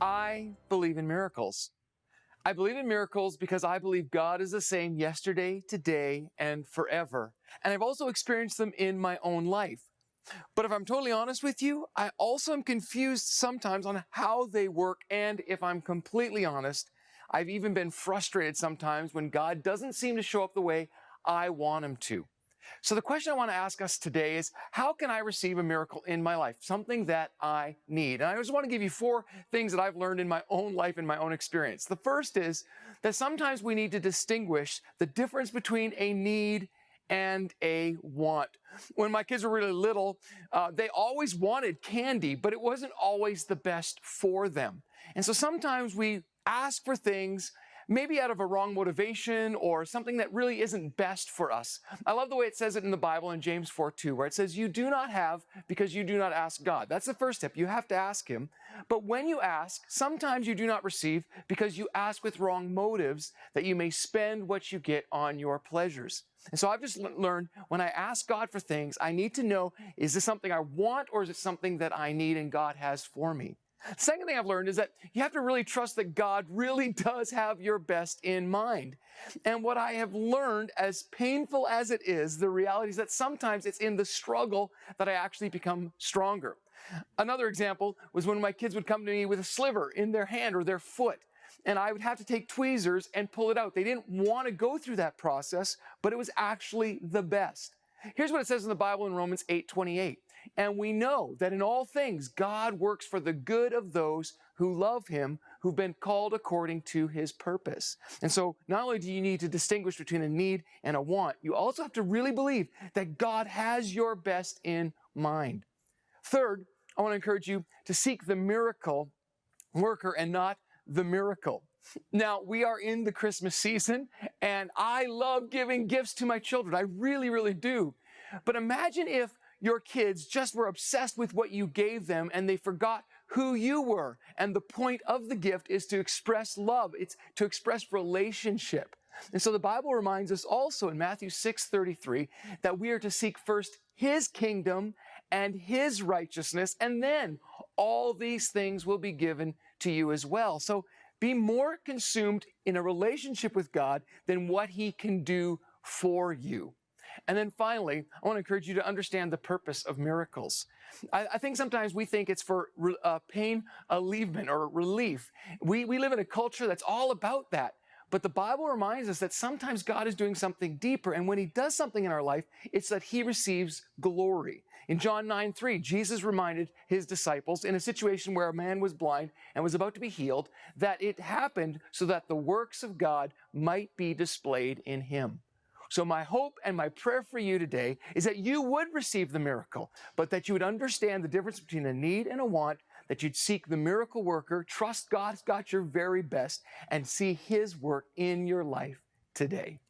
I believe in miracles. I believe in miracles because I believe God is the same yesterday, today, and forever. And I've also experienced them in my own life. But if I'm totally honest with you, I also am confused sometimes on how they work. And if I'm completely honest, I've even been frustrated sometimes when God doesn't seem to show up the way I want him to. So the question I want to ask us today is, how can I receive a miracle in my life? Something that I need. And I just want to give you 4 things that I've learned in my own life and my own experience. The first is that sometimes we need to distinguish the difference between a need and a want. When my kids were really little, they always wanted candy, but it wasn't always the best for them. And so sometimes we ask for things maybe out of a wrong motivation or something that really isn't best for us. I love the way it says it in the Bible in James 4:2, where it says, you do not have because you do not ask God. That's the first step. You have to ask him. But when you ask, sometimes you do not receive because you ask with wrong motives, that you may spend what you get on your pleasures. And so I've just learned when I ask God for things, I need to know, is this something I want or is it something that I need and God has for me? Second thing I've learned is that you have to really trust that God really does have your best in mind. And what I have learned, as painful as it is, the reality is that sometimes it's in the struggle that I actually become stronger. Another example was when my kids would come to me with a sliver in their hand or their foot, and I would have to take tweezers and pull it out. They didn't want to go through that process, but it was actually the best. Here's what it says in the Bible in Romans 8:28. And we know that in all things God works for the good of those who love him, who've been called according to his purpose. And so not only do you need to distinguish between a need and a want, you also have to really believe that God has your best in mind. Third, I want to encourage you to seek the miracle worker and not the miracle. Now, we are in the Christmas season, and I love giving gifts to my children. I really, really do. But imagine if your kids just were obsessed with what you gave them and they forgot who you were. And the point of the gift is to express love. It's to express relationship. And so the Bible reminds us also in Matthew 6:33 that we are to seek first his kingdom and his righteousness, and then all these things will be given to you as well. So be more consumed in a relationship with God than what he can do for you. And then finally, I want to encourage you to understand the purpose of miracles. I think sometimes we think it's for pain alleviation or relief. We live in a culture that's all about that. But the Bible reminds us that sometimes God is doing something deeper. And when he does something in our life, it's that he receives glory. In John 9:3, Jesus reminded his disciples in a situation where a man was blind and was about to be healed, that it happened so that the works of God might be displayed in him. So my hope and my prayer for you today is that you would receive the miracle, but that you would understand the difference between a need and a want, that you'd seek the miracle worker, trust God's got your very best, and see his work in your life today.